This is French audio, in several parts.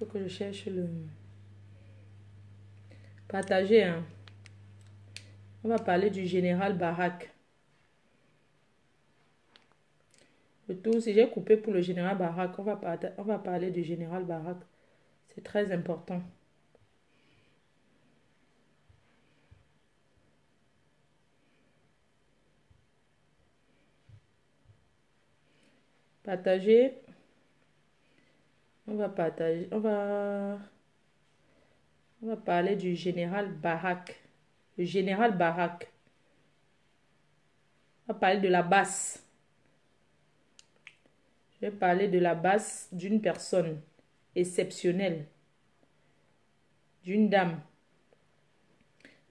faut que je cherche le... Partager, hein. On va parler du général Barak. Le tout, si j'ai coupé pour le général Barak, on va parler du général Barak. C'est très important. Partager. On va partager. On va parler du général Barak. Le général Barak. On va parler de la basse. Je vais parler de la basse d'une personne exceptionnelle. D'une dame.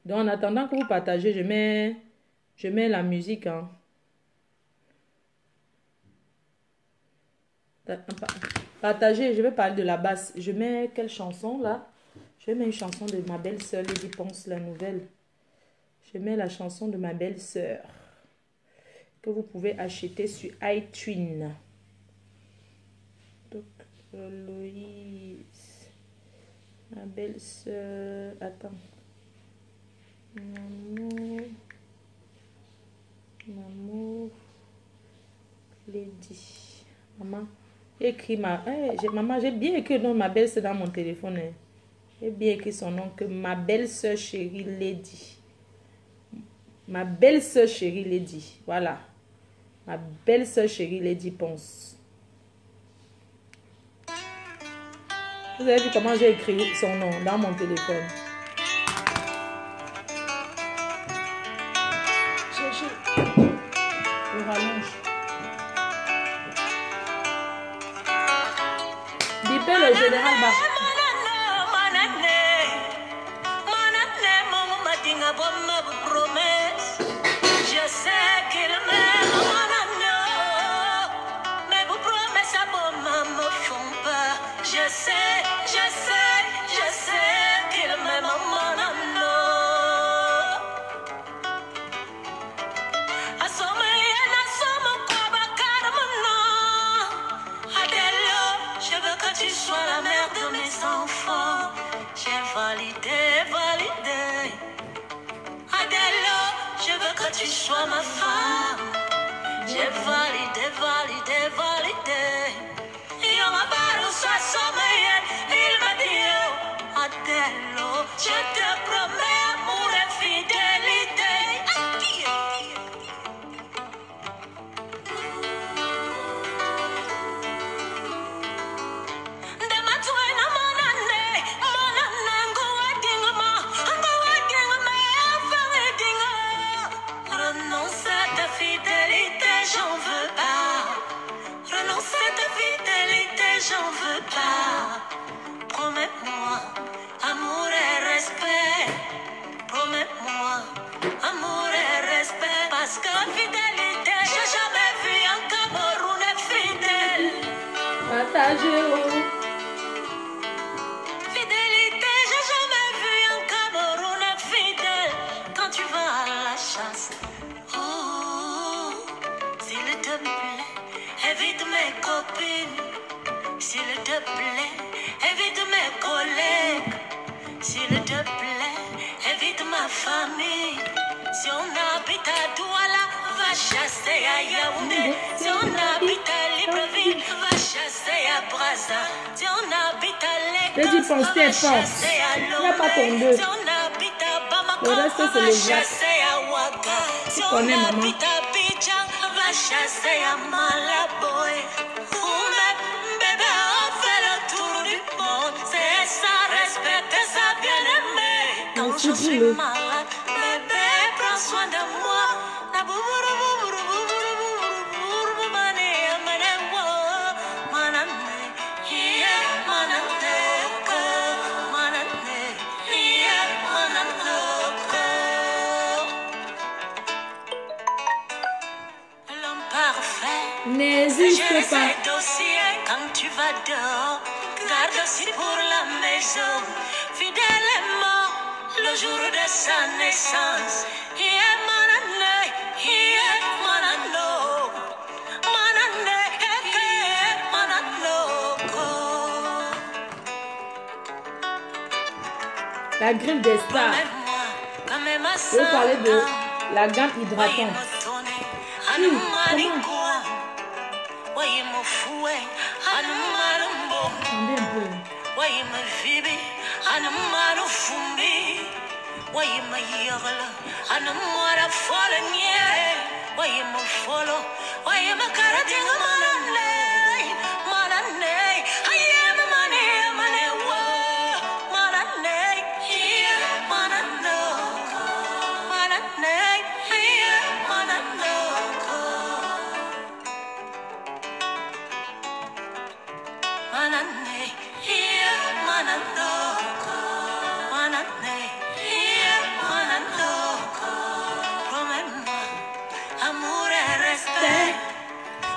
Donc, en attendant que vous partagez, je mets la musique. Hein. Partagez, je vais parler de la basse. Je mets quelle chanson là? Je mets une chanson de ma belle-sœur, Lady Ponce, la nouvelle. Je mets la chanson de ma belle-sœur que vous pouvez acheter sur iTunes. Donc, Loïs, ma belle-sœur, attends. Maman, Lady. Maman, écrit maman, j'ai bien écrit le nom de ma belle-sœur dans mon téléphone. Hein. J'ai bien écrit son nom que ma belle-sœur chérie Lady. Ma belle-sœur chérie Lady. Voilà. Ma belle-sœur chérie Lady Ponce. Vous avez vu comment j'ai écrit son nom dans mon téléphone. Je rallonge. Bipé le général Barak. Je sais qu'il m'aime, mais vos promesses à bon me font pas. Je sais qu'il m'aime, je veux que tu sois la mère de mes enfants. J'ai validé. Je veux que tu sois ma femme. J'ai validé. Yo ma barre soit sommeillé. Il m'a dit oh, Adèle, je te promets amour et fidélité. J'en veux pas. Promets-moi amour et respect. Promets-moi amour et respect. Parce que fidélité, j'ai jamais vu un Camerounais fidèle. Partagez-vous. Fidélité, j'ai jamais vu un Camerounais fidèle. Quand tu vas à la chasse, oh, s'il te plaît, évite mes copines. S'il te plaît, évite mes collègues. S'il te plaît, évite ma famille. Si on habite à Douala, va chasser à Yaoundé. Si on habite à Libreville, va chasser à Brazza. Si on habite à Lagos, va chasser à Lomé. Si on habite à Bamako, va chasser à Ouaga. Si on habite à Abidjan, va chasser à Malaboy. C'est ça, respecte ça, bien-aimé. Quand je suis malade, bébé, prends soin de moi. L'homme parfait, n'hésite pas. Quand tu vas dehors, garde aussi pour la maison. Fidèlement, le jour de sa naissance. La griffe des stars. Je vais parler de la gamme hydratante. Attendez un peu.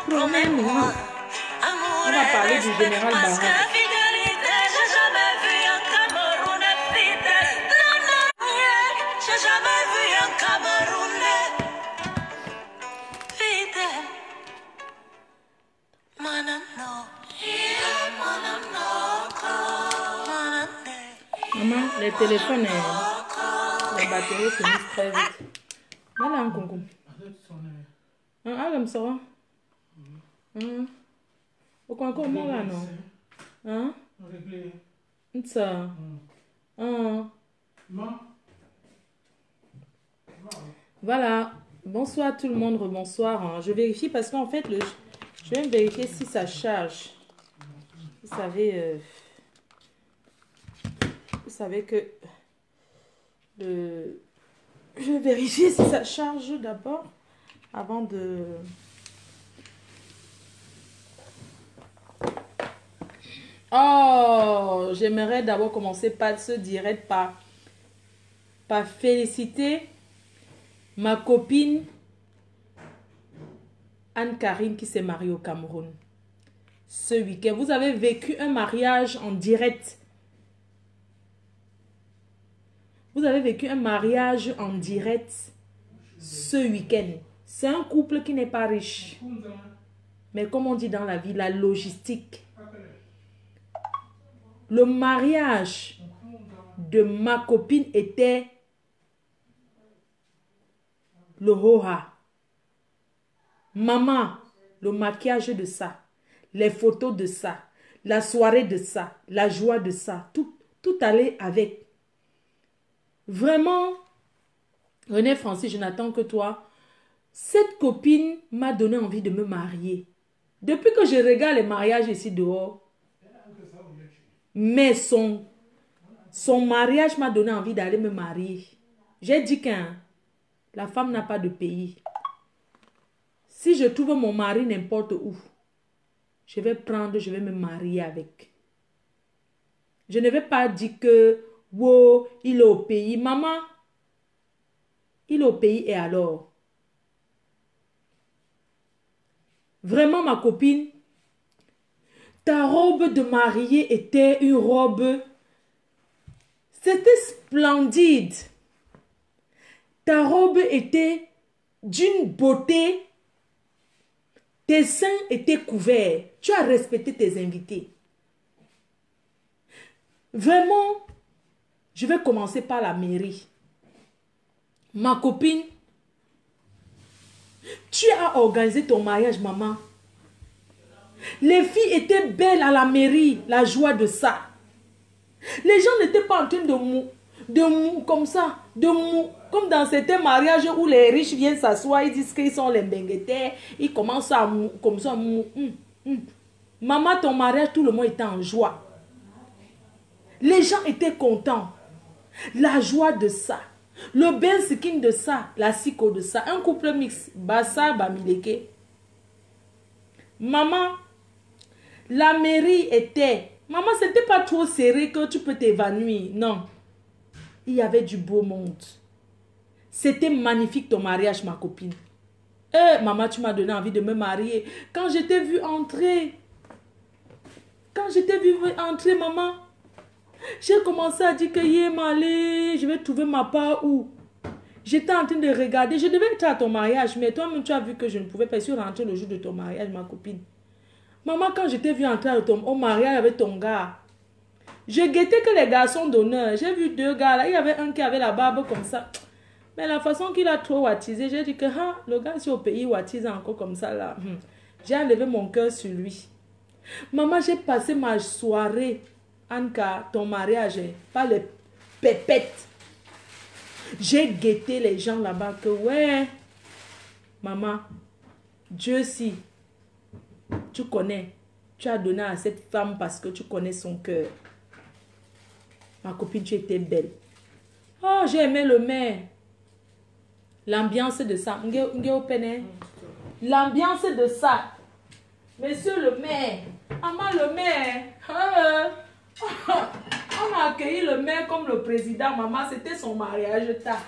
Promets-moi. On va parler du général Barra. Maman, les téléphones, les batteries finissent très vite. Voilà un concours. Ah, comme ça. Au concours, moi là, non? Hein? Ça. Voilà. Bonsoir tout le monde, rebonsoir. Je vérifie parce qu'en fait, je vais vérifier si ça charge. Vous savez que je vais vérifier si ça charge d'abord avant de... Oh, j'aimerais d'abord commencer par ce direct par féliciter ma copine Anne-Karine qui s'est mariée au Cameroun ce week-end. Vous avez vécu un mariage en direct. Vous avez vécu un mariage en direct ce week-end. C'est un couple qui n'est pas riche. Mais comme on dit dans la vie, la logistique. Le mariage de ma copine était le ho-ha. Maman, le maquillage de ça, les photos de ça, la soirée de ça, la joie de ça, tout allait avec. Vraiment, René Francis, je n'attends que toi. Cette copine m'a donné envie de me marier. Depuis que je regarde les mariages ici dehors, mais son mariage m'a donné envie d'aller me marier. J'ai dit que la femme n'a pas de pays. Si je trouve mon mari n'importe où, je vais me marier avec. Je ne vais pas dire que, wow, il est au pays. Maman, il est au pays et alors? Vraiment, ma copine, ta robe de mariée était une robe... C'était splendide. Ta robe était d'une beauté. Tes seins étaient couverts. Tu as respecté tes invités. Vraiment, je vais commencer par la mairie. Ma copine, tu as organisé ton mariage, maman. Les filles étaient belles à la mairie, la joie de ça. Les gens n'étaient pas en train de mou, comme ça, comme dans certains mariages où les riches viennent s'asseoir, ils disent qu'ils sont les benguetés, ils commencent à mou, comme ça, mou. Maman, ton mariage, tout le monde était en joie. Les gens étaient contents. La joie de ça. Le ben skin de ça, la siko de ça. Un couple mix, Bassa, Bamileke. Maman, la mairie était... Maman, c'était pas trop serré que tu peux t'évanouir. Non. Il y avait du beau monde. C'était magnifique ton mariage, ma copine. Maman, tu m'as donné envie de me marier. Quand je t'ai vu entrer, maman, j'ai commencé à dire que je vais trouver ma part où. J'étais en train de regarder. Je devais être à ton mariage, mais toi-même, tu as vu que je ne pouvais pas. Je suis rentrée le jour de ton mariage, ma copine. Maman, quand je t'ai vu entrer au mariage avec ton gars, Je guettais que les garçons d'honneur. J'ai vu 2 gars là. Il y avait un qui avait la barbe comme ça. Mais la façon qu'il a trop wattisé, j'ai dit que le gars, si au pays wattise encore comme ça là, j'ai enlevé mon cœur sur lui. Maman, j'ai passé ma soirée, Anka, ton mariage, pas les pépettes. J'ai guetté les gens là-bas que, ouais, maman, Dieu si, tu connais, tu as donné à cette femme parce que tu connais son cœur. Ma copine, tu étais belle. Oh, j'ai aimé le maire. L'ambiance de ça. L'ambiance de ça. Monsieur le maire. Maman le maire. On a accueilli le maire comme le président. Maman, c'était son mariage tard.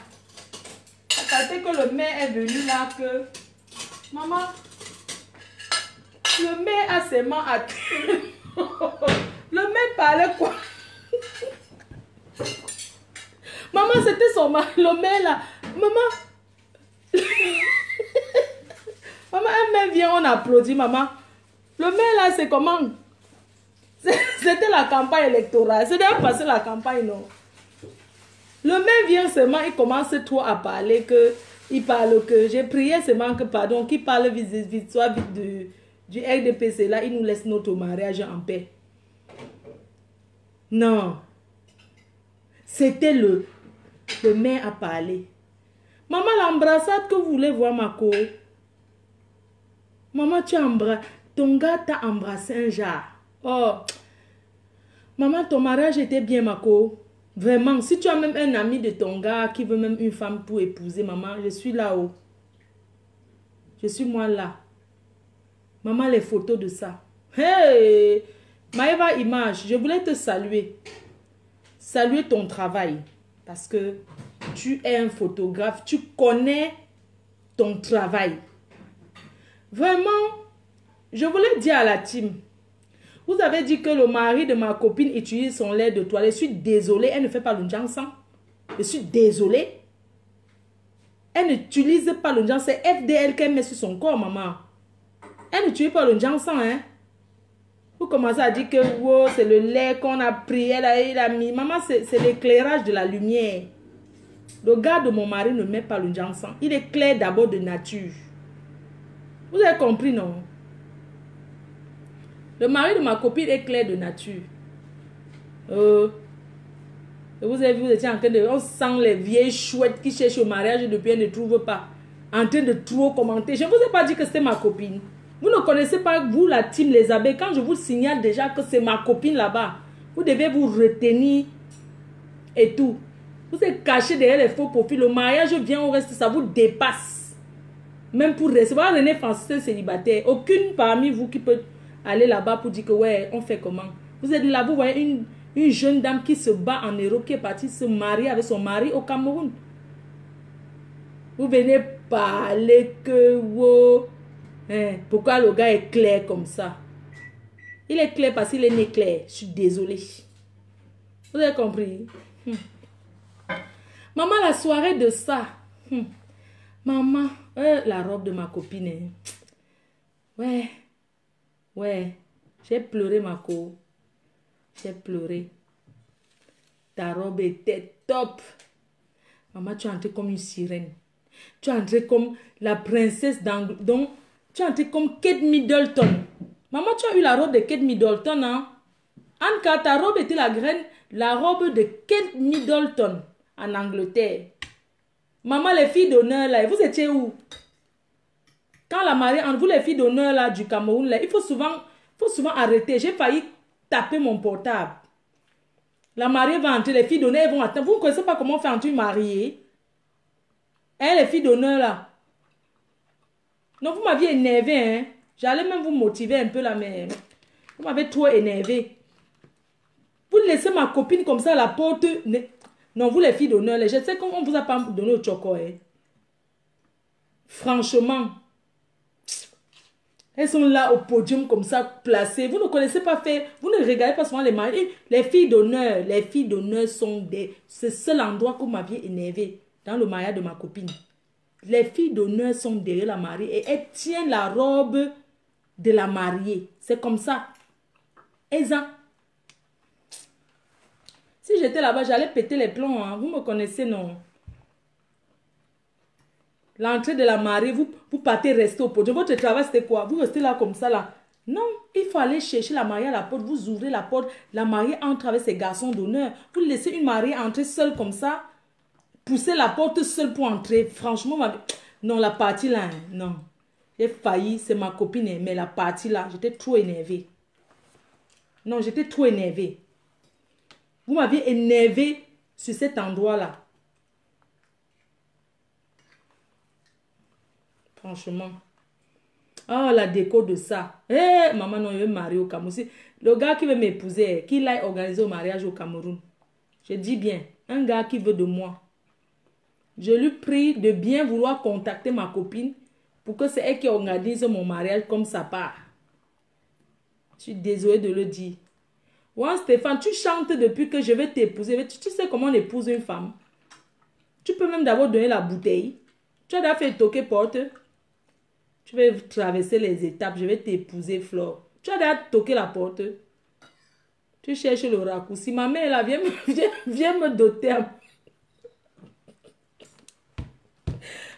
C'est que le maire est venu là que... Maman, le maire a ses mains à... Le maire parlait quoi? Maman, c'était son mari. Le maire là. Maman. Maman, un maire vient, on applaudit, maman. Le maire là, c'est comment? C'était la campagne électorale. C'est déjà passé la campagne, non? Le maire vient seulement, il commence trop à parler que... Il parle que... J'ai prié seulement que, pardon, qu'il parle vite, soit vite du RDPC là, il nous laisse notre mariage en paix. Non. C'était le maire à parler. Maman, l'embrassade que vous voulez voir, ma co. Maman, tu embrasses. Ton gars t'a embrassé un genre. Oh. Maman, ton mariage était bien, ma co. Vraiment, si tu as même un ami de ton gars qui veut même une femme pour épouser, maman, je suis là-haut. Je suis moi là. Maman, les photos de ça. Hey! Maëva Image, je voulais te saluer. Saluer ton travail. Parce que tu es un photographe. Tu connais ton travail. Vraiment, je voulais dire à la team. Vous avez dit que le mari de ma copine utilise son lait de toilette. Je suis désolée. Elle ne fait pas le jansan. Je suis désolée. Elle n'utilise pas le jansan. C'est FDL qu'elle met sur son corps, maman. Elle n'utilise pas le jansan, hein. Vous commencez à dire que wow, c'est le lait qu'on a pris. Elle a mis. Maman, c'est l'éclairage de la lumière. Le gars de mon mari ne met pas le jansan. Il est clair d'abord de nature. Vous avez compris, non? Le mari de ma copine est clair de nature. Vous avez vu, vous étiez en train de... On sent les vieilles chouettes qui cherchent au mariage et depuis elles ne trouvent pas. En train de trop commenter. Je ne vous ai pas dit que c'était ma copine. Vous ne connaissez pas, vous, la team Les Abeilles. Quand je vous signale déjà que c'est ma copine là-bas, vous devez vous retenir et tout. Vous êtes caché derrière les faux profils. Le mariage vient au reste, ça vous dépasse. Même pour recevoir René Francis célibataire. Aucune parmi vous qui peut aller là-bas pour dire que ouais, on fait comment. Vous êtes là, vous voyez une jeune dame qui se bat en Europe, qui est partie se marier avec son mari au Cameroun. Vous venez parler que wow. Pourquoi le gars est clair comme ça? Il est clair parce qu'il est né clair. Je suis désolée. Vous avez compris? Maman, la soirée de ça. Maman, la robe de ma copine. Ouais. J'ai pleuré, ma co. J'ai pleuré. Ta robe était top. Maman, tu es entrée comme une sirène. Tu es entrée comme la princesse d'Angleterre. Tu es entrée comme Kate Middleton. Maman, tu as eu la robe de Kate Middleton, hein? Anka, ta robe était la robe de Kate Middleton en Angleterre. Maman, les filles d'honneur, là, vous étiez où? Quand la mariée, entre vous, les filles d'honneur, là, du Cameroun, là, il faut souvent arrêter. J'ai failli taper mon portable. La mariée va entrer, les filles d'honneur, elles vont attendre. Vous ne connaissez pas comment faire entrer une mariée? Hein, les filles d'honneur, là. Non, vous m'aviez énervé, hein. J'allais même vous motiver un peu, là, mais vous m'avez trop énervé. Vous laissez ma copine comme ça à la porte. Non, vous les filles d'honneur, je sais qu'on ne vous a pas donné au choco, hein. Franchement. Elles sont là au podium comme ça, placées. Vous ne connaissez pas faire. Vous ne regardez pas souvent les mariés. Les filles d'honneur sont des... C'est le seul endroit que vous m'aviez énervé dans le mariage de ma copine. Les filles d'honneur sont derrière la mariée et elles tiennent la robe de la mariée. C'est comme ça. Elles ont... Si j'étais là-bas, j'allais péter les plombs. Hein. Vous me connaissez, non? L'entrée de la mariée, vous partez rester au podium. Votre travail, c'était quoi? Vous restez là comme ça, là. Non, il faut aller chercher la mariée à la porte. Vous ouvrez la porte. La mariée entre avec ses garçons d'honneur. Vous laissez une mariée entrer seule comme ça. Pousser la porte seule pour entrer. Franchement, non, la partie là, hein, non. J'ai failli, c'est ma copine, hein, mais la partie là, j'étais trop énervée. Non, j'étais trop énervée. Vous m'aviez énervé sur cet endroit-là. Franchement. Oh, la déco de ça. Eh, maman, non, je vais me marier au Cameroun. Le gars qui veut m'épouser, qu'il aille organiser au mariage au Cameroun. Je dis bien, un gars qui veut de moi. Je lui prie de bien vouloir contacter ma copine pour que c'est elle qui organise mon mariage comme ça part. Je suis désolée de le dire. Ouais, Stéphane, tu chantes depuis que je vais t'épouser. Tu sais comment on épouse une femme. Tu peux même d'abord donner la bouteille. Tu as déjà fait toquer porte. Tu vas traverser les étapes. Je vais t'épouser, Flore. Tu as déjà toqué la porte. Tu cherches le raccourci. Ma mère, là, viens me doter.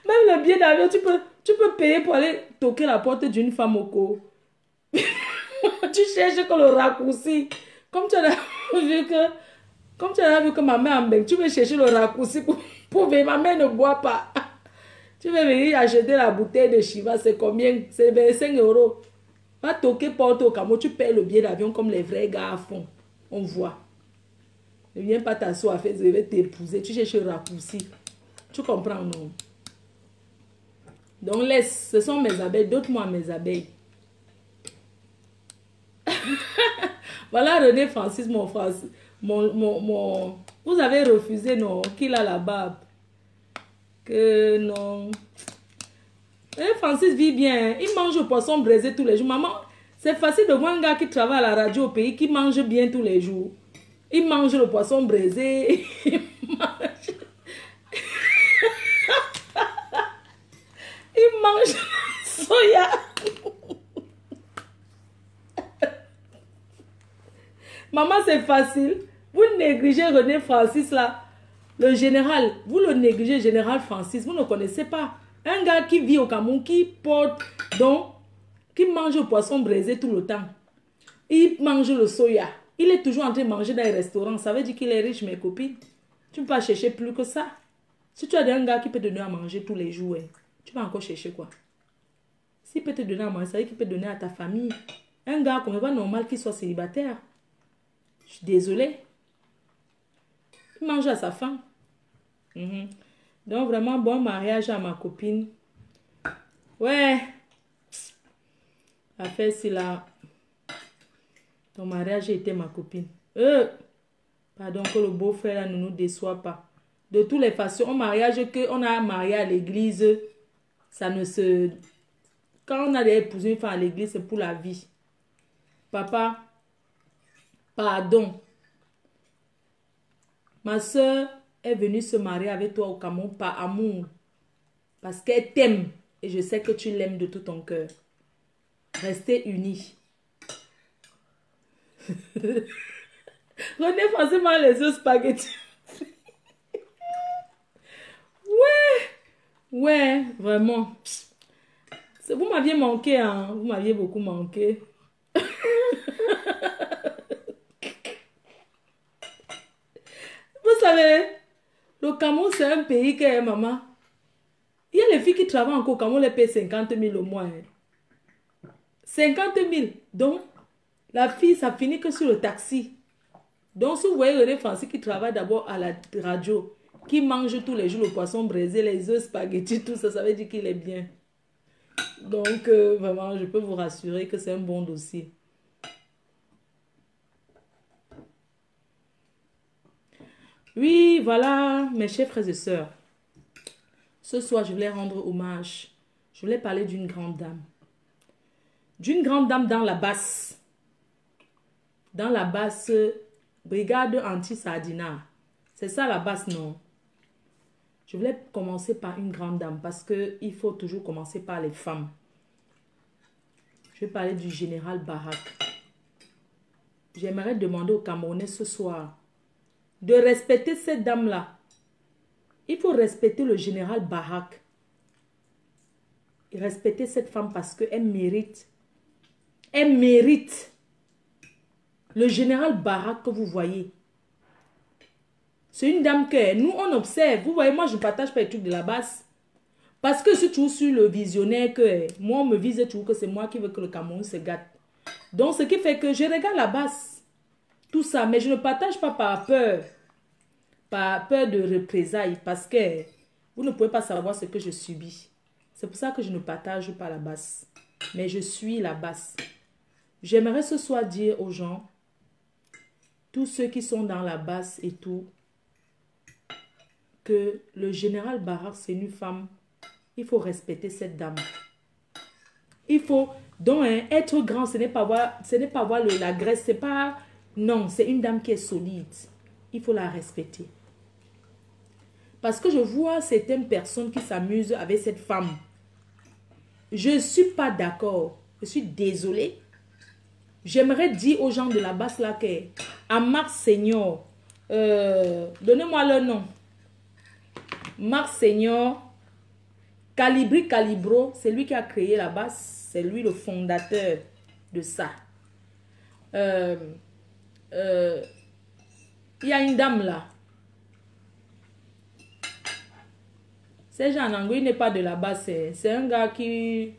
Même le billet d'avion, tu peux payer pour aller toquer la porte d'une femme au co. Tu cherches que le raccourci. Comme tu as vu que ma mère en Belgique, tu veux chercher le raccourci pour venir. Ma mère ne boit pas. Tu veux venir acheter la bouteille de Shiva, c'est combien? C'est 25 €. Va toquer porte au Cameroun, tu payes le billet d'avion comme les vrais gars à fond. On voit. Ne viens pas t'asseoir, je vais t'épouser. Tu cherches le raccourci. Tu comprends, non? Donc laisse, ce sont mes abeilles, d'autres-moi mes abeilles. Voilà René Francis, mon Francis. Vous avez refusé, non? Qu'il a la barbe. Que non. Et Francis vit bien. Il mange au poisson braisé tous les jours. Maman, c'est facile de voir un gars qui travaille à la radio au pays qui mange bien tous les jours. Il mange le poisson braisé. Il mange soya. Maman, c'est facile. Vous négligez René Francis là. Le général, vous le négligez, général Francis. Vous ne connaissez pas. Un gars qui vit au Cameroun, qui porte, donc, qui mange le poisson braisé tout le temps. Il mange le soya. Il est toujours en train de manger dans les restaurants. Ça veut dire qu'il est riche, mes copines. Tu ne peux pas chercher plus que ça. Si tu as un gars qui peut te donner à manger tous les jours, tu vas encore chercher quoi? S'il peut te donner à manger, ça veut dire qu'il peut donner à ta famille. Un gars, comme c'est pas normal qu'il soit célibataire. Je suis désolée. Il mange à sa faim. Donc, vraiment, bon mariage à ma copine. Ouais. Affaire, c'est là. Ton mariage était ma copine. Pardon, que le beau-frère ne nous déçoit pas. De toutes les façons, un mariage qu'on a marié à l'église, ça ne se... Quand on a épousé une femme à l'église, c'est pour la vie. Papa, pardon. Ma soeur est venue se marier avec toi au Cameroun par amour. Parce qu'elle t'aime. Et je sais que tu l'aimes de tout ton cœur. Restez unis. René Francis mange les œufs spaghettis. Ouais, vraiment. Vous m'aviez manqué, hein. Vous m'aviez beaucoup manqué. Vous savez, le Cameroun, c'est un pays qui est maman. Il y a les filles qui travaillent encore au Cameroun, les payent 50 000 au mois. 50 000. Donc, la fille, ça finit que sur le taxi. Donc, si vous voyez René Francis qui travaille d'abord à la radio, qui mange tous les jours le poisson braisé, les œufs, spaghettis, tout ça, ça veut dire qu'il est bien. Donc, vraiment, je peux vous rassurer que c'est un bon dossier. Oui, voilà, mes chers frères et sœurs. Ce soir, je voulais rendre hommage. Je voulais parler d'une grande dame. D'une grande dame dans la basse. Dans la basse brigade anti-Sardina. C'est ça la basse, non? Je voulais commencer par une grande dame parce qu'il faut toujours commencer par les femmes. Je vais parler du général Barak. J'aimerais demander aux Camerounais ce soir de respecter cette dame-là. Il faut respecter le général Barak. Et respecter cette femme parce qu'elle mérite. Elle mérite. Le général Barak que vous voyez. C'est une dame que nous, on observe. Vous voyez, moi, je ne partage pas les trucs de la base. Parce que je suis toujours sur le visionnaire que moi, on me vise toujours que c'est moi qui veux que le Cameroun se gâte. Donc, ce qui fait que je regarde la base. Tout ça, mais je ne partage pas par peur. Par peur de représailles. Parce que vous ne pouvez pas savoir ce que je subis. C'est pour ça que je ne partage pas la base. Mais je suis la base. J'aimerais ce soir dire aux gens, tous ceux qui sont dans la base et tout, que le général Barak, c'est une femme. Il faut respecter cette dame. Il faut donc être grand, ce n'est pas voir la graisse, c'est pas... Non, c'est une dame qui est solide. Il faut la respecter. Parce que je vois certaines personnes qui s'amusent avec cette femme. Je ne suis pas d'accord. Je suis désolée. J'aimerais dire aux gens de la base là que à Marc Seigneur, donnez-moi le nom. Marc Seigneur, Calibri Calibro, c'est lui qui a créé la base. C'est lui le fondateur de ça. Il y a une dame là. C'est Jean Nango, il n'est pas de la base. C'est un gars qui...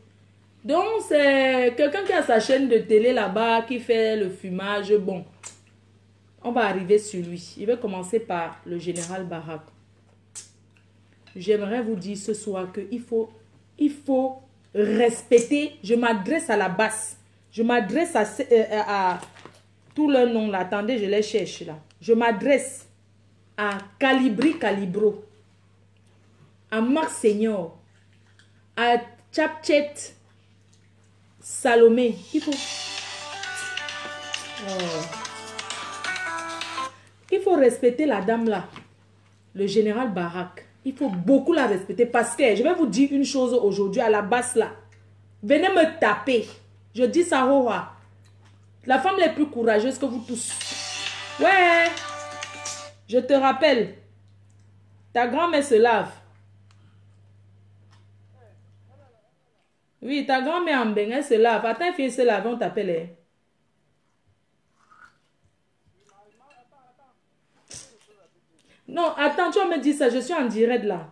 Donc, c'est quelqu'un qui a sa chaîne de télé là-bas, qui fait le fumage. Bon, on va arriver sur lui. Il va commencer par le général Barak. J'aimerais vous dire ce soir qu'il faut respecter. Je m'adresse à la base. Je m'adresse à tout leur nom là. Attendez, je les cherche là. Je m'adresse à Calibri Calibro, à Marc Seigneur, à Chapchet Salomé. Il faut respecter la dame là, le général Barak. Il faut beaucoup la respecter parce que je vais vous dire une chose aujourd'hui à la base là. Venez me taper. Je dis ça, Roa. La femme la plus courageuse que vous tous. Ouais. Je te rappelle. Ta grand-mère se lave. Oui, ta grand-mère en bain, elle se lave. Attends, fille se lave, on t'appelle. Non, attends, tu vas me dire ça. Je suis en direct là.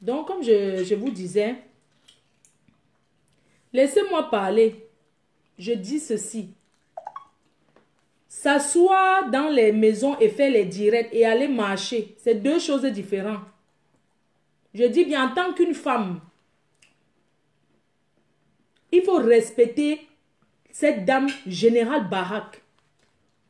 Donc, comme je vous disais, laissez-moi parler. Je dis ceci. S'asseoir dans les maisons et faire les directs et aller marcher, c'est deux choses différentes. Je dis bien, en tant qu'une femme, il faut respecter cette dame générale Barak.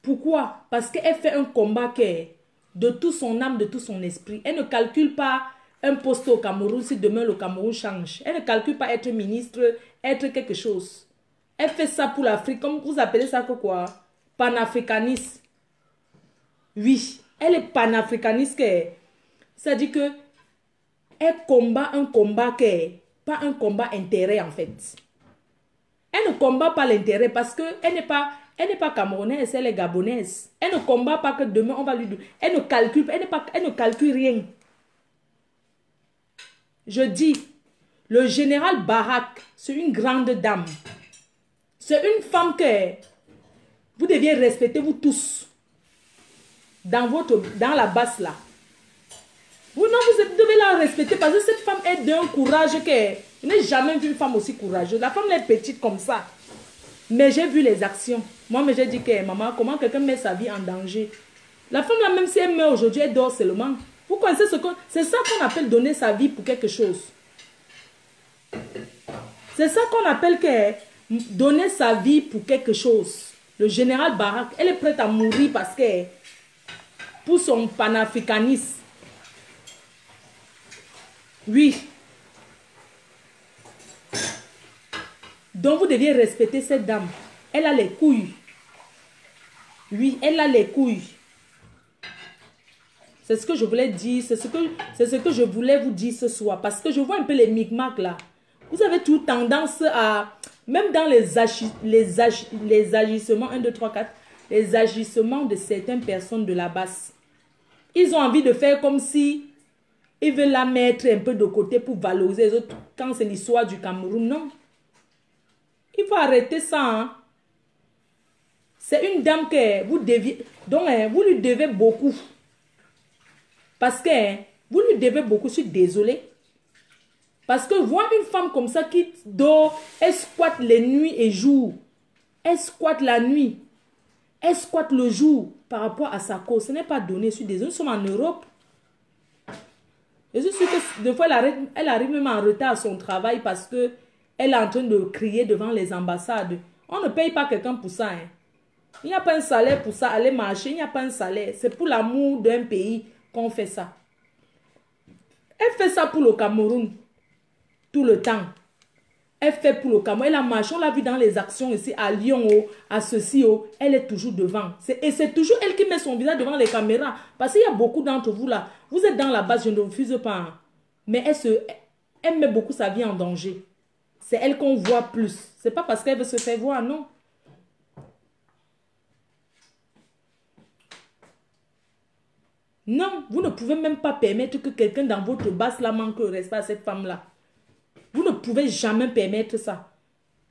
Pourquoi? Parce qu'elle fait un combat qui est de toute son âme, de tout son esprit. Elle ne calcule pas un poste au Cameroun si demain le Cameroun change. Elle ne calcule pas être ministre, être quelque chose. Elle fait ça pour l'Afrique, comme vous appelez ça que quoi? Panafricaniste. Oui, elle est panafricaniste. C'est-à-dire que elle combat un combat qui est pas un combat intérêt en fait. Elle ne combat pas l'intérêt parce qu'elle n'est pas camerounaise, elle est gabonaise. Elle ne combat pas que demain on va lui donner. Elle ne calcule, elle ne calcule rien. Je dis, le général Barak, c'est une grande dame. C'est une femme que vous deviez respecter, vous tous. Dans la base là. Vous devez la respecter parce que cette femme est d'un courage que je n'ai jamais vu une femme aussi courageuse. La femme est petite comme ça. Mais j'ai vu les actions. Moi, j'ai dit que maman, comment quelqu'un met sa vie en danger? La femme là, même si elle meurt aujourd'hui, elle dort seulement. Vous connaissez c'est ça qu'on appelle donner sa vie pour quelque chose. C'est ça qu'on appelle que donner sa vie pour quelque chose. Le général Barak, elle est prête à mourir parce que pour son panafricanisme. Oui. Donc vous deviez respecter cette dame. Elle a les couilles. Oui, elle a les couilles. C'est ce que je voulais dire. C'est ce que je voulais vous dire ce soir. Parce que je vois un peu les micmacs là. Vous avez toute tendance à Même dans les agissements, 1, 2, 3, 4, les agissements de certaines personnes de la base. Ils ont envie de faire comme si ils veulent la mettre un peu de côté pour valoriser les autres quand c'est l'histoire du Cameroun. Non. Il faut arrêter ça. Hein. C'est une dame que vous deviez... Donc, vous lui devez beaucoup. Parce que vous lui devez beaucoup. Je suis désolée. Parce que voir une femme comme ça qui dort, elle squatte les nuits et jours. Elle squatte la nuit. Elle squatte le jour par rapport à sa cause. Ce n'est pas donné. Je suis désolée. Nous sommes en Europe. Je suis sûre que des fois, elle arrive même en retard à son travail parce qu'elle est en train de crier devant les ambassades. On ne paye pas quelqu'un pour ça. Hein. Il n'y a pas un salaire pour ça. Aller marcher, il n'y a pas un salaire. C'est pour l'amour d'un pays qu'on fait ça. Elle fait ça pour le Cameroun. Tout le temps. Elle fait pour le Cameroun. Elle a marché. On l'a vu dans les actions ici à Lyon, à ceci. Elle est toujours devant. Et c'est toujours elle qui met son visage devant les caméras. Parce qu'il y a beaucoup d'entre vous là. Vous êtes dans la base, je ne refuse pas. Hein. Mais elle met beaucoup sa vie en danger. C'est elle qu'on voit plus. C'est pas parce qu'elle veut se faire voir, non. Non, vous ne pouvez même pas permettre que quelqu'un dans votre base là manque le respect à cette femme-là. Vous ne pouvez jamais permettre ça.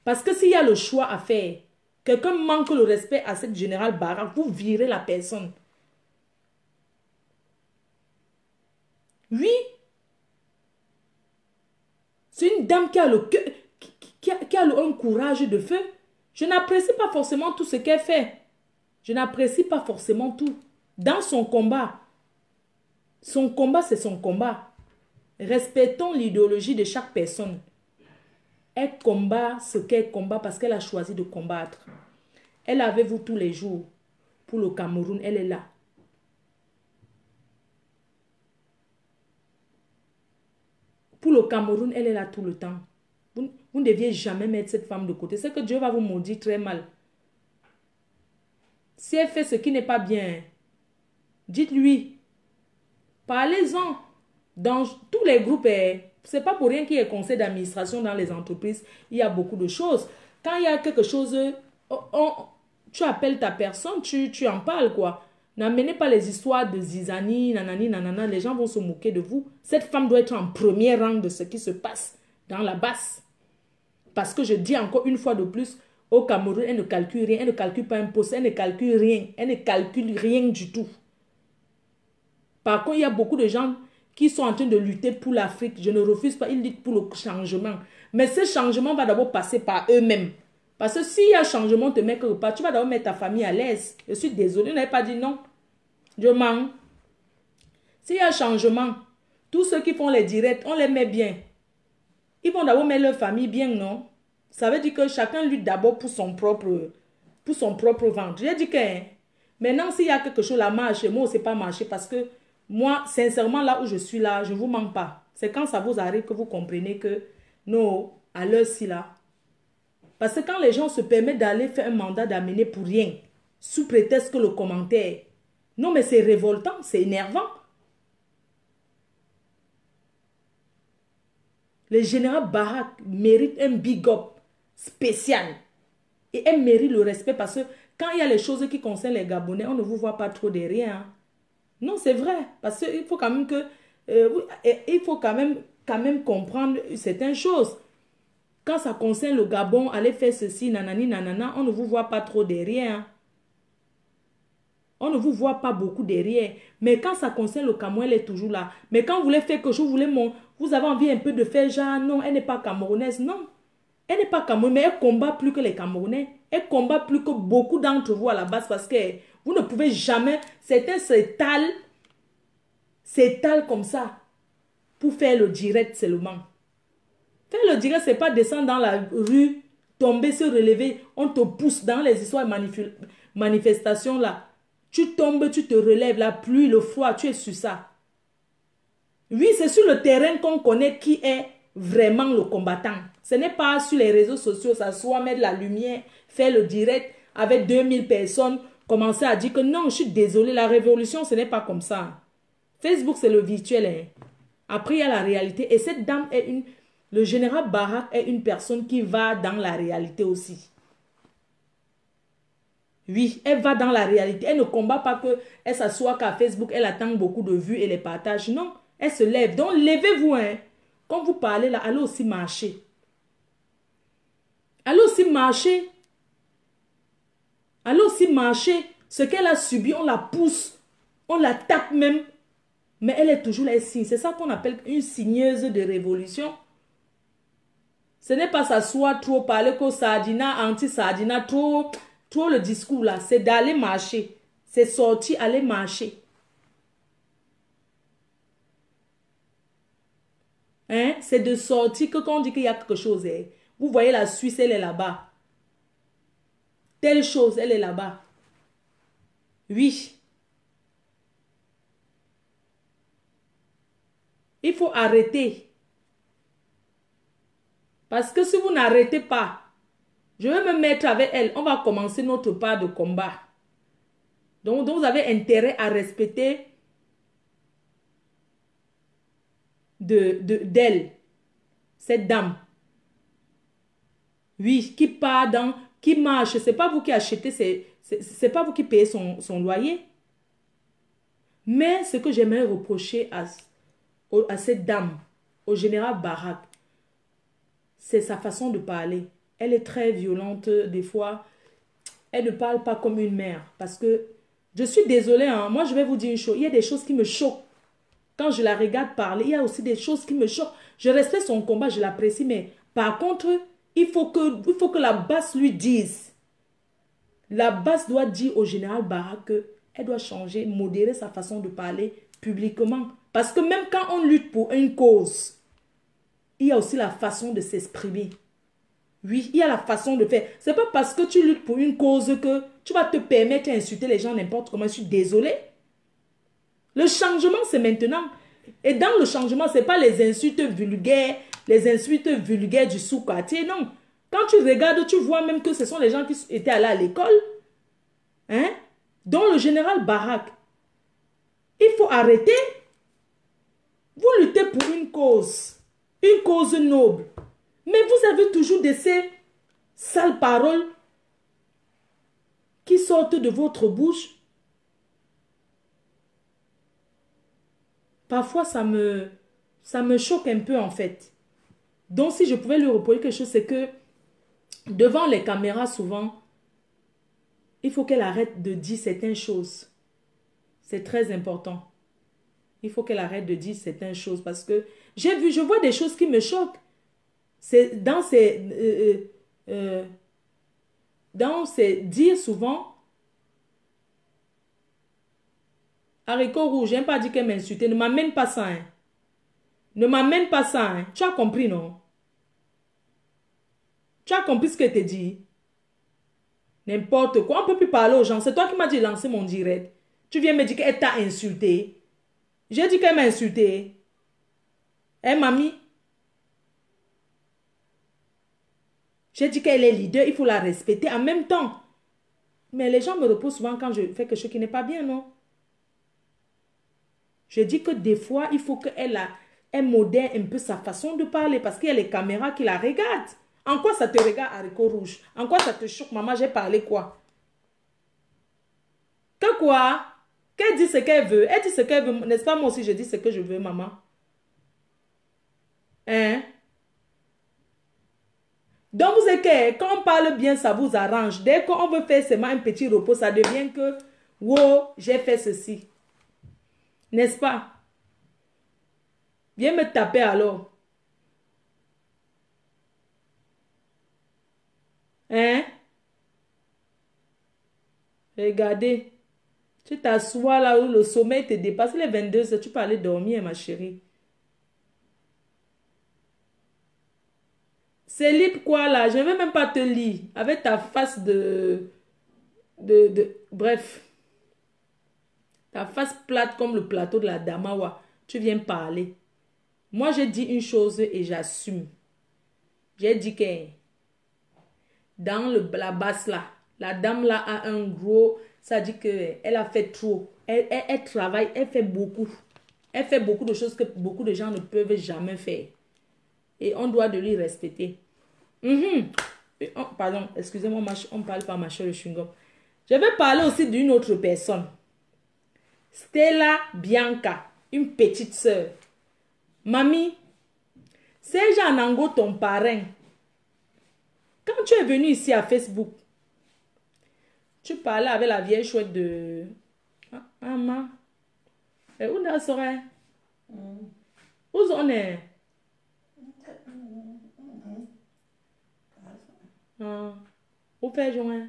Parce que s'il y a le choix à faire, quelqu'un manque le respect à cette générale Barak, vous virez la personne. Oui. C'est une dame qui a le cœur, qui a un courage de feu. Je n'apprécie pas forcément tout ce qu'elle fait. Je n'apprécie pas forcément tout. Dans son combat, c'est son combat. Respectons l'idéologie de chaque personne. Elle combat ce qu'elle combat parce qu'elle a choisi de combattre. Elle est avec vous tous les jours. Pour le Cameroun, elle est là. Pour le Cameroun, elle est là tout le temps. Vous ne deviez jamais mettre cette femme de côté. C'est que Dieu va vous maudire très mal. Si elle fait ce qui n'est pas bien, dites-lui. Parlez-en. Dans tous les groupes, c'est pas pour rien qu'il y ait conseil d'administration dans les entreprises. Il y a beaucoup de choses. Quand il y a quelque chose, tu appelles ta personne, tu en parles quoi. N'amenez pas les histoires de zizani, nanani, nanana. Les gens vont se moquer de vous. Cette femme doit être en premier rang de ce qui se passe dans la basse. Parce que je dis encore une fois de plus, au Cameroun, elle ne calcule rien. Elle ne calcule pas un poste. Elle ne calcule rien. Elle ne calcule rien du tout. Par contre, il y a beaucoup de gens qui sont en train de lutter pour l'Afrique. Je ne refuse pas, ils luttent pour le changement. Mais ce changement va d'abord passer par eux-mêmes. Parce que s'il y a un changement, te met quelque part, tu vas d'abord mettre ta famille à l'aise. Je suis désolée, je n'avais pas dit non. Je mens. S'il y a un changement, tous ceux qui font les directs, on les met bien. Ils vont d'abord mettre leur famille bien, non? Ça veut dire que chacun lutte d'abord pour son propre ventre. J'ai dit que maintenant, s'il y a quelque chose, la marche, moi, c'est pas marcher parce que moi, sincèrement, là où je suis là, je ne vous mens pas. C'est quand ça vous arrive que vous comprenez que, non, à l'heure-ci là. Parce que quand les gens se permettent d'aller faire un mandat d'amener pour rien, sous prétexte que le commentaire, non mais c'est révoltant, c'est énervant. Le général Barak mérite un big up spécial. Et elle mérite le respect parce que quand il y a les choses qui concernent les Gabonais, on ne vous voit pas trop derrière. Hein. Non, c'est vrai. Parce qu'il faut quand même que... il faut quand même comprendre certaines choses. Quand ça concerne le Gabon, allez faire ceci, nanani, nanana, on ne vous voit pas trop derrière. Hein. On ne vous voit pas beaucoup derrière. Mais quand ça concerne le Cameroun, elle est toujours là. Mais quand vous voulez faire quelque chose, vous avez envie un peu de faire genre, non, elle n'est pas camerounaise. Non, elle n'est pas camerounaise, mais elle combat plus que les Camerounais. Elle combat plus que beaucoup d'entre vous à la base parce que vous ne pouvez jamais... Certains s'étalent comme ça pour faire le direct seulement. Faire le direct, ce n'est pas descendre dans la rue, tomber, se relever, on te pousse dans les histoires manifestations là. Tu tombes, tu te relèves, la pluie, le froid, tu es sur ça. Oui, c'est sur le terrain qu'on connaît qui est vraiment le combattant. Ce n'est pas sur les réseaux sociaux, s'asseoir, mettre la lumière, faire le direct avec 2000 personnes, commencer à dire que non, je suis désolée, la révolution, ce n'est pas comme ça. Facebook, c'est le virtuel. Hein. Après, il y a la réalité. Et cette dame est Le général Barak est une personne qui va dans la réalité aussi. Oui, elle va dans la réalité. Elle ne combat pas qu'elle s'assoit qu'à Facebook, elle attend beaucoup de vues et les partages. Non, elle se lève. Donc, levez-vous. Hein. Quand vous parlez là, allez aussi marcher. Allez aussi marcher. Allez aussi marcher. Ce qu'elle a subi, on la pousse. On la tape même. Mais elle est toujours là, elle signe. C'est ça qu'on appelle une signeuse de révolution. Ce n'est pas s'asseoir trop, parler que Sardina, anti-Sardina, trop le discours là. C'est d'aller marcher. C'est sortir, aller marcher. Hein? C'est de sortir que quand on dit qu'il y a quelque chose. Hein? Vous voyez la Suisse, elle est là-bas. Telle chose, elle est là-bas. Oui. Il faut arrêter. Parce que si vous n'arrêtez pas, je vais me mettre avec elle. On va commencer notre part de combat. Donc vous avez intérêt à respecter d'elle. Cette dame. Oui, qui part dans... Qui marche. C'est pas vous qui achetez, c'est pas vous qui payez son loyer. Mais ce que j'aimerais reprocher à cette dame, au général Barak, c'est sa façon de parler. Elle est très violente des fois. Elle ne parle pas comme une mère. Parce que, je suis désolée, hein, moi je vais vous dire une chose. Il y a des choses qui me choquent. Quand je la regarde parler, il y a aussi des choses qui me choquent. Je respecte son combat, je l'apprécie. Mais par contre, il faut que la base lui dise. La base doit dire au général Barak qu'elle doit changer, modérer sa façon de parler publiquement. Parce que même quand on lutte pour une cause, il y a aussi la façon de s'exprimer. Oui, il y a la façon de faire. C'est pas parce que tu luttes pour une cause que tu vas te permettre d'insulter les gens n'importe comment. Je suis désolée. Le changement, c'est maintenant. Et dans le changement, ce n'est pas les insultes vulgaires du sous-quartier, non. Quand tu regardes, tu vois même que ce sont les gens qui étaient allés à l'école. Hein? Dont le général Barak. Il faut arrêter. Vous luttez pour une cause noble. Mais vous avez toujours de ces sales paroles qui sortent de votre bouche. Parfois, ça me choque un peu en fait. Donc, si je pouvais lui reprocher quelque chose, c'est que devant les caméras, souvent, il faut qu'elle arrête de dire certaines choses. C'est très important. Il faut qu'elle arrête de dire certaines choses parce que je vois des choses qui me choquent. C'est dans ces dire souvent, haricot rouge, j'aime pas dire qu'elle m'insulte. Ne m'amène pas ça. Hein. Ne m'amène pas ça. Hein. Tu as compris, non? Tu as compris ce que je t'ai dit? N'importe quoi. On ne peut plus parler aux gens. C'est toi qui m'as dit de lancer mon direct. Tu viens me dire qu'elle t'a insulté. J'ai dit qu'elle m'a insulté. Hein, mamie? J'ai dit qu'elle est leader. Il faut la respecter en même temps. Mais les gens me reposent souvent quand je fais quelque chose qui n'est pas bien, non? Je dis que des fois, il faut qu'elle modère un peu sa façon de parler parce qu'il y a les caméras qui la regardent. En quoi ça te regarde, haricot rouge? En quoi ça te choque, maman? J'ai parlé quoi? Que quoi? Qu'elle dit ce qu'elle veut. Elle dit ce qu'elle veut. N'est-ce pas moi aussi je dis ce que je veux, maman? Hein? Donc vous savez que quand on parle bien, ça vous arrange. Dès qu'on veut faire seulement un petit repos, ça devient que, wow, j'ai fait ceci. N'est-ce pas? Viens me taper alors. Hein? Regardez. Tu t'assois là où le sommeil te dépasse. Les 22 heures, tu peux aller dormir, ma chérie. C'est libre quoi là? Je ne vais même pas te lire. Avec ta face bref. Ta face plate comme le plateau de la Damawa. Tu viens parler. Moi, j'ai dit une chose et j'assume. J'ai dit que dans la basse là, la dame là a un gros... Ça dit qu'elle a fait trop. Elle travaille, elle fait beaucoup. Elle fait beaucoup de choses que beaucoup de gens ne peuvent jamais faire. et on doit de lui respecter. Pardon, excusez-moi, on ne parle pas mâcher le chewing-gum. Je vais parler aussi d'une autre personne. Stella Bianca, une petite sœur. Mamie, c'est Jean Nango ton parrain. Quand tu es venu ici à Facebook, tu parlais avec la vieille chouette de... Maman. Et où est-ce serait? Où on est? Où fait joint?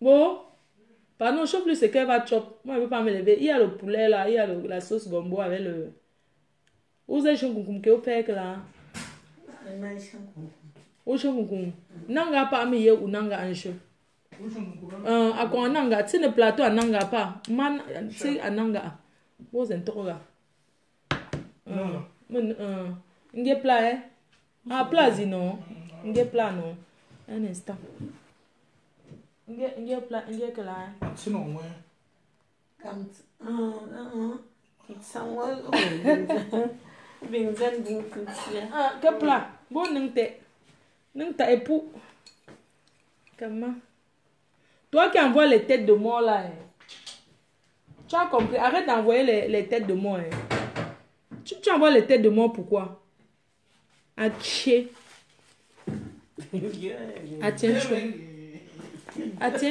Bon. Pardon, chauffe le ce qu'elle va chop. Moi, je ne veux pas me lever. Il y a le poulet là, il y a la sauce gombo avec le... Où est-ce que vous faites là? Où est-ce que vous nanga pas me ou nanga ancho? À quoi nanga? Tu le plateau à nanga pas? Man, tu à nanga. Où est-ce que tu as plat, hein? Ah, plat, non? N'gé plat, non? Un instant. N'gé plat, n'gé que là. Sinon, moi. Que plat? Bon, n'ta époux. Comment? Toi qui envoies les têtes de mort là, hein? Tu as compris? Arrête d'envoyer les têtes de mort. Hein? Tu envoies les têtes de mort pourquoi? Attiens. Attiens,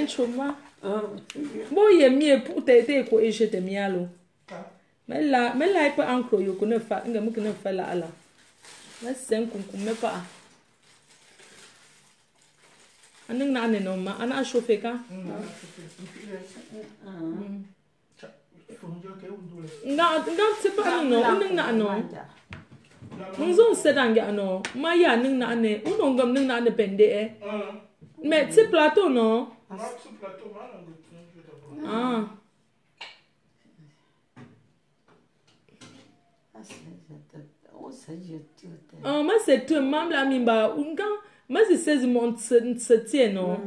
chôma. Bon, il est mieux pour t'aider et je t'ai mis à l'eau. Mais là, il peut encore y faire. Il ne fait là. Mais c'est un concours, mais pas. On a chauffé quand? Non, c'est pas non. Nous on sait dans non. Maya n'en ne. On gomme n'en ne pende. Mais c'est plateau non? Ah. Oh, moi c'est tout même la mimba. Moi c'est 16 mois se tient non.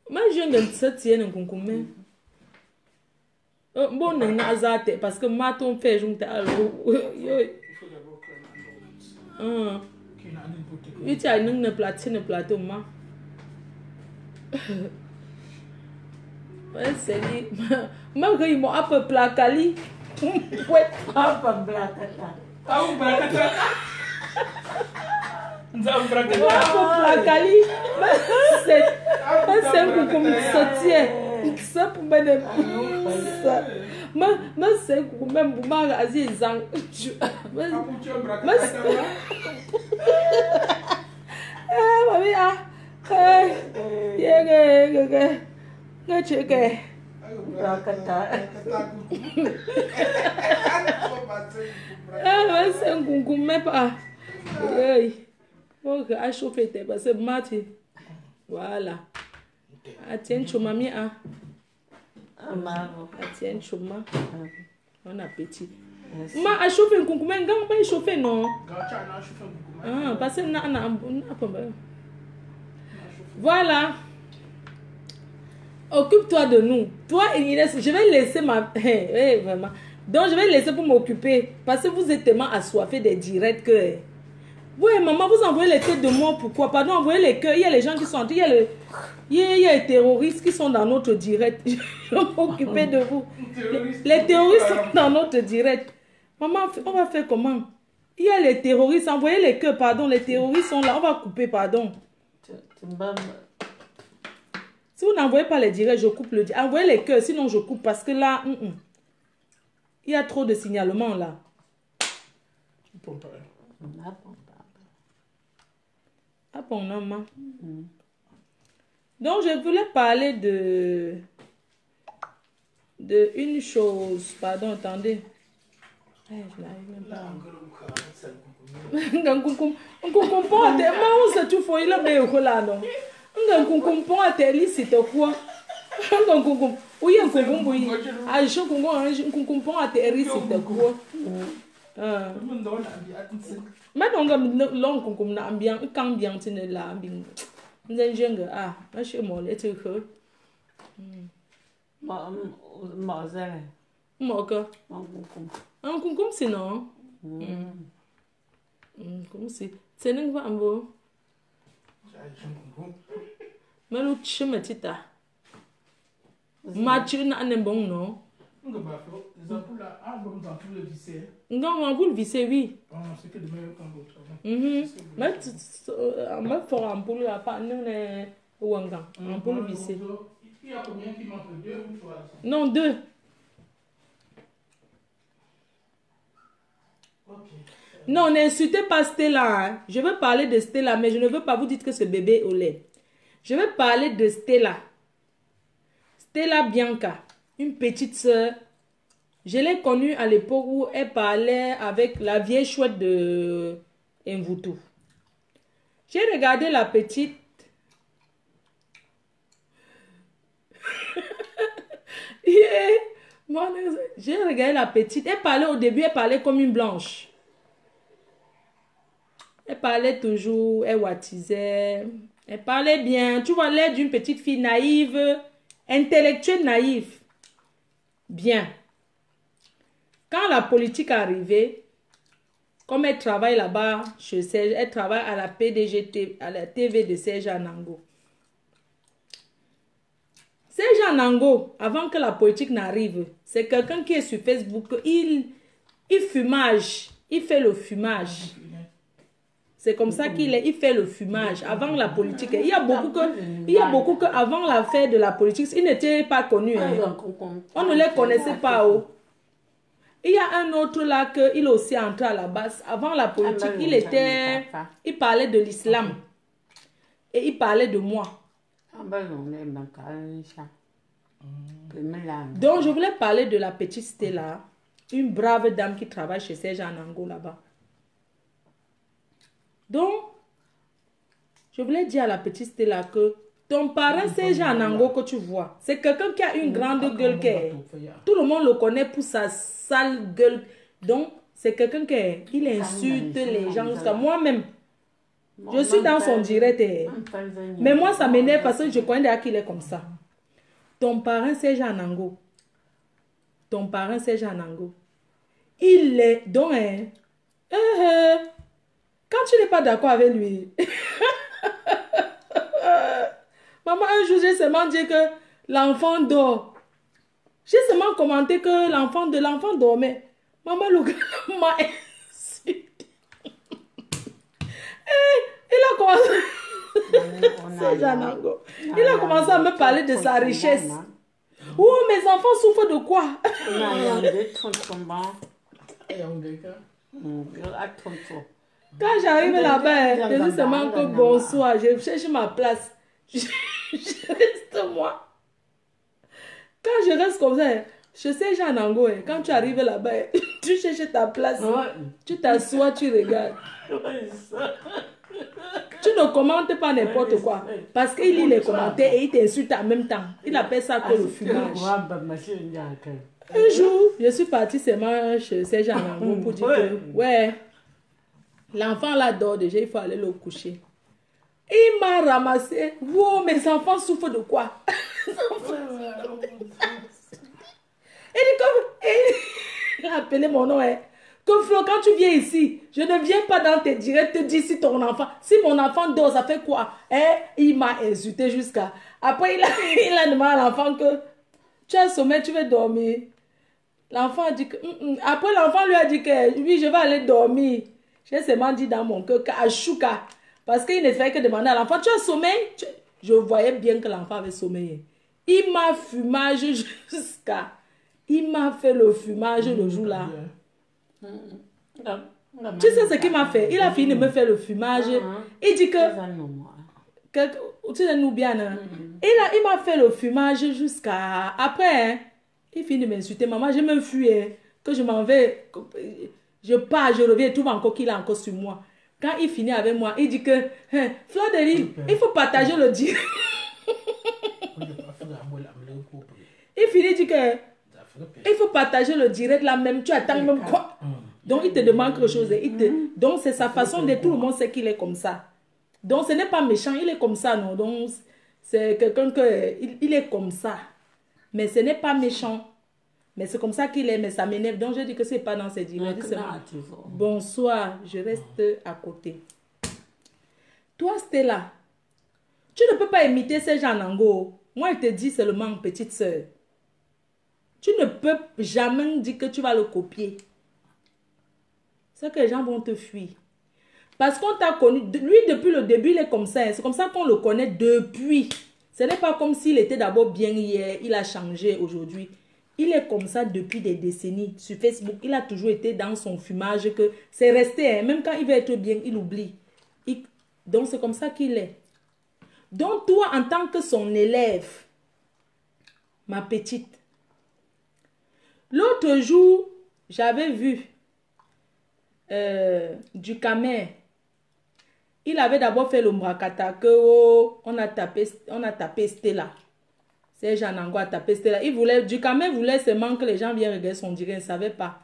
Moi je viens de se tient non concomé. Bon non azate parce que ma ton fait junte alors. Oui tu as une plateau ma. Ouais c'est lui. Moi que il m'a un peu placali. Ouais, Ah, un bracata. Placali. C'est comme ça tient. Ça pour me mais c'est pour même pour magasin zang. Mami ah. C'est un coucou mais pas. Ok, à chauffer tes parce que mati. Voilà. Attends, tu mamie ah. Attends, tu ma. Bon appétit. Ma a chauffé un coucou mais gang pas chauffer non. Ah, parce que na voilà. Occupe-toi de nous. Toi et Inès, je vais laisser ma... vraiment. Donc, je vais laisser pour m'occuper. Parce que vous êtes tellement assoiffés des directs que... Oui, maman, vous envoyez les têtes de mort. Pourquoi? Pardon, envoyez les cœurs. Il y a les gens qui sont... Il y a les terroristes qui sont dans notre direct. Je vais m'occuper de vous. Les terroristes sont dans notre direct. Maman, on va faire comment? Il y a les terroristes. Envoyez les cœurs, pardon. Les terroristes sont là. On va couper, pardon. Si vous n'envoyez pas les directs, je coupe le direct. Envoyez les cœurs, sinon je coupe parce que là, il y a trop de signalements là. Ah bon, non, maman. Donc, je voulais parler de une chose. Pardon, attendez. Je n'arrive même pas. On comprend tellement où c'est tout faux. Il a bien là, non? On comprend à tel c'est quoi? On comprend. Oui, on comprend. Oui. Ah, je comprends à tel c'est quoi? Mais donc, l'on comprend l'ambiance. Quand bien tu ne l'as bien. Nous enjeunes ah, je suis mort. Et tu que? Comme si non. Comme si. C'est une fois un beau. Mais le chemin tita. Mathieu n'a un bon non. Les ampoules là, les ampoules vissées. Non, ampoule vissée, oui. C'est que de meilleurs qu'un autre. Mais on va faire ampoule là, pas nous les ouangans. Ampoule vissée. Il y a combien qui manquent? 2 ou 3? Non, 2. Ok. Non, n'insultez pas Stella. Hein. Je veux parler de Stella, mais je ne veux pas vous dire que ce bébé est au lait. Je veux parler de Stella. Stella Bianca, une petite sœur. Je l'ai connue à l'époque où elle parlait avec la vieille chouette de Mvutu. J'ai regardé la petite. J'ai regardé la petite. Elle parlait au début, elle parlait comme une blanche. Elle parlait toujours, elle wattisait. Elle parlait bien. Tu vois l'air d'une petite fille naïve, intellectuelle naïve. Bien. Quand la politique est arrivée, comme elle travaille là-bas, chez Serge, elle travaille à la PDG, à la TV de Serge Anango. Serge Anango, avant que la politique n'arrive, c'est quelqu'un qui est sur Facebook, il fumage, il fait le fumage. C'est comme ça il fait le fumage avant la politique. Il y a beaucoup que avant l'affaire de la politique, ils n'étaient pas connus. Hein. On ne les connaissait pas. Oh. Il y a un autre là que il aussi entré à la base. Avant la politique, il parlait de l'islam. Et il parlait de moi. Donc je voulais parler de la petite Stella, une brave dame qui travaille chez Serge Anango là-bas. Donc, je voulais dire à la petite Stella que ton parent Serge Anango que tu vois, c'est quelqu'un qui a une grande gueule. Tout le monde le connaît pour sa sale gueule. Donc, c'est quelqu'un qui insulte les gens jusqu'à moi-même. Je suis dans son direct. Mais moi, ça m'énerve parce que je connais déjà qu'il est comme ça. Ton parent Serge Anango. Ton parent Serge Anango. Il est... Donc, quand tu n'es pas d'accord avec lui, maman, un jour, j'ai seulement dit que l'enfant dort. J'ai seulement commenté que l'enfant dormait. Maman, le gars m'a insulté. Il a commencé... Il a commencé à me parler de sa richesse. Oh, mes enfants souffrent de quoi? Quand j'arrive là-bas, je dis seulement que bonsoir, je cherche ma place. Je reste moi. Quand je reste comme ça, je sais Jean Ango, quand tu arrives là-bas, tu cherches ta place. Tu t'assois, tu regardes. Tu ne commentes pas n'importe quoi. Parce qu'il lit les commentaires et il t'insulte en même temps. Il appelle ça que le fumage. Un jour, je suis partie seulement chez Serge Anango pour dire que, ouais, l'enfant là dort déjà, il faut aller le coucher. Il m'a ramassé. Wow, mes enfants souffrent de quoi? Il a appelé mon nom. Que Flo, quand tu viens ici, je ne viens pas dans tes directs te dire si ton enfant, si mon enfant dort, ça fait quoi? Il m'a insulté jusqu'à... Après, il a demandé à l'enfant que tu as sommeil, tu veux dormir. L'enfant a dit que... Après, l'enfant lui a dit que oui, je vais aller dormir. J'ai seulement dit dans mon cœur qu'Achouka. Parce qu'il ne fait que demander à l'enfant, tu as sommeil? Je voyais bien que l'enfant avait sommeil. Il m'a fumage jusqu'à... Il m'a fait le fumage le jour-là. Tu sais ce qu'il m'a fait? Il a fini de me faire le fumage. Il dit que... Tu sais, nous bien. Il m'a fait le fumage jusqu'à... Après, il finit de m'insulter. Maman, je me fuis. Que je m'en vais. Je pars, je reviens. Tout va encore qu'il a encore sur moi. Quand il finit avec moi, il dit que... Fleur de Lys, il faut partager le direct. Il finit, il dit que... Il faut partager le direct là même. Tu attends même quoi? Donc, il te demande quelque chose. Donc, c'est sa façon de... Tout le monde sait qu'il est comme ça. Donc, ce n'est pas méchant. Il est comme ça, non? Donc, c'est quelqu'un que... Il est comme ça. Mais ce n'est pas méchant. Mais c'est comme ça qu'il est, mais ça m'énerve. Donc, je dis que c'est pas dans ses directs. Bonsoir, je reste à côté. Toi, Stella, tu ne peux pas imiter ces gens Nango. Moi, je te dis seulement, petite soeur. Tu ne peux jamais dire que tu vas le copier. C'est que les gens vont te fuir. Parce qu'on t'a connu, lui depuis le début, il est comme ça. C'est comme ça qu'on le connaît depuis. Ce n'est pas comme s'il était d'abord bien hier, il a changé aujourd'hui. Il est comme ça depuis des décennies. Sur Facebook, il a toujours été dans son fumage que c'est resté. Hein. Même quand il veut être bien, il oublie. Donc c'est comme ça qu'il est. Donc toi, en tant que son élève, ma petite, l'autre jour, j'avais vu du Camer. Il avait d'abord fait le Mbrakata que on a tapé Stella. C'est Jean Nango a tapé Stella. Du Camer voulait seulement que les gens viennent regarder son direct. Il ne savait pas.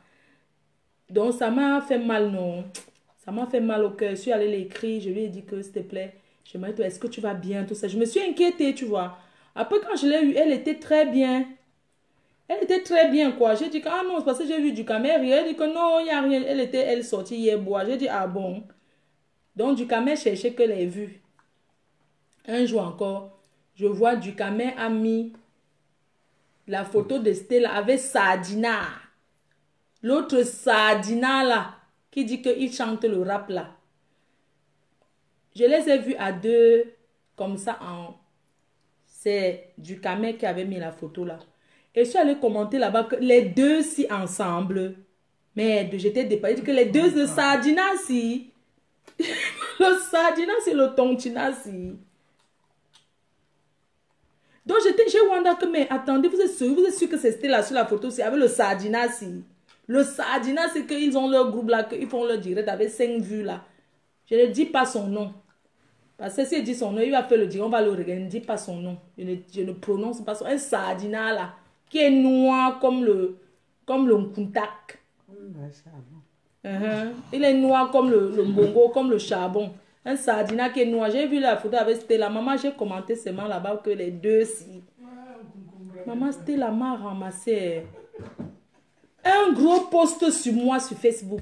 Donc ça m'a fait mal, non. Ça m'a fait mal au cœur. Je suis allée l'écrire. Je lui ai dit que s'il te plaît, j'aimerais toi, est-ce que tu vas bien, tout ça. Je me suis inquiétée, tu vois. Après quand je l'ai eu, elle était très bien. Elle était très bien, quoi. J'ai dit que, ah non, c'est parce que j'ai vu du Camer. Elle dit que non, il n'y a rien. Elle sortie hier boire. J'ai dit, ah bon. Donc, du Camer cherchait que les vues. Un jour encore, je vois du Camer a mis la photo de Stella avec Sardina. L'autre Sardina là, qui dit qu'il chante le rap là. Je les ai vus à deux, comme ça, c'est du Camer qui avait mis la photo là. Et je suis allée commenter là-bas que les deux si ensemble. Merde, j'étais dépassée que les deux de Sardina si. Le Sardina c'est le Tontina si. Donc j'ai wonder que, mais attendez, vous êtes sûr que c'était là sur la photo, c'est avec le Sardina si. Le Sardina c'est qu'ils ont leur groupe là, qu'ils font leur direct avec 5 vues là. Je ne dis pas son nom. Parce que s'il dit son nom, il va faire le direct, on va le regarder, je ne dis pas son nom. Je ne prononce pas son nom. Un Sardina là, qui est noir comme le Nkuntak. Il est noir comme le Mbongo, comme le charbon. Un Sardina qui est noir. J'ai vu la photo avec Stella. Maman, j'ai commenté seulement là-bas que les deux si. Maman, Stella m'a ramassé un gros post sur moi sur Facebook.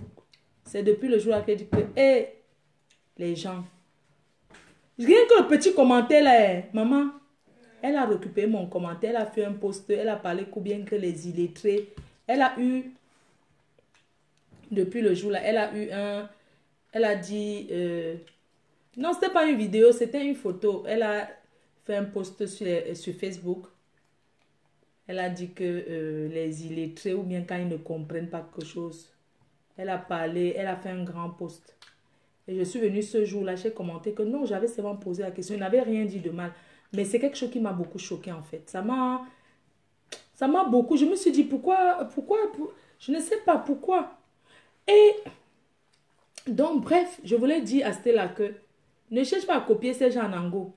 C'est depuis le jour là qu'elle dit que, hey, les gens. Rien que le petit commentaire là, maman, elle a récupéré mon commentaire, elle a fait un post, elle a parlé combien que les illettrés, elle a eu, depuis le jour là, elle a dit, non, c'était pas une vidéo, c'était une photo, elle a fait un post sur Facebook, elle a dit que les illettrés, ou bien quand ils ne comprennent pas quelque chose, elle a parlé, elle a fait un grand post. Et je suis venue ce jour-là, j'ai commenté que non, j'avais seulement posé la question, il n'avait rien dit de mal. Mais c'est quelque chose qui m'a beaucoup choqué en fait. Ça m'a beaucoup, je me suis dit pourquoi, je ne sais pas pourquoi. Et donc bref, je voulais dire à Stella que ne cherche pas à copier ces gens Nango.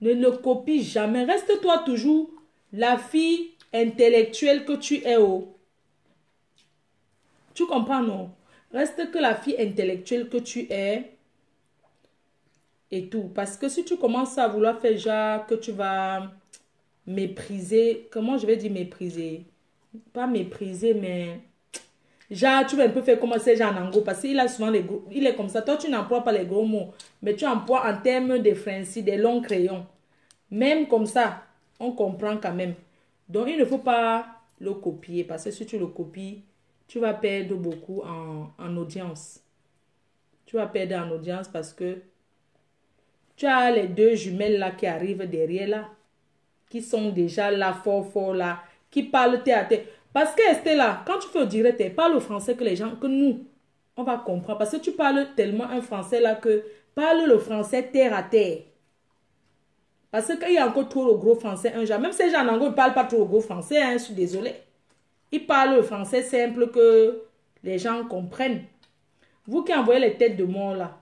Ne le copie jamais. Reste-toi toujours la fille intellectuelle que tu es. Tu comprends, non? Reste que la fille intellectuelle que tu es et tout. Parce que si tu commences à vouloir faire genre que tu vas mépriser, comment je vais dire mépriser? Pas mépriser, mais genre tu vas un peu faire comme ces gens Nango. Parce qu'il a souvent les gros, il est comme ça. Toi, tu n'emploies pas les gros mots, mais tu emploies en termes de frinci, des longs crayons. Même comme ça, on comprend quand même. Donc, il ne faut pas le copier. Parce que si tu le copies, tu vas perdre beaucoup en audience. Tu vas perdre en audience parce que tu as les deux jumelles là qui arrivent derrière là, qui sont déjà là, fort là, qui parlent terre à terre. Parce que Stella, quand tu fais au direct, tu parles au français que les gens, que nous, on va comprendre. Parce que tu parles tellement un français là que parle le français terre à terre. Parce qu'il y a encore trop le gros français un genre. Même ces gens ne parlent pas trop le gros français, hein, je suis désolée. Ils parlent le français simple que les gens comprennent. Vous qui envoyez les têtes de mort là,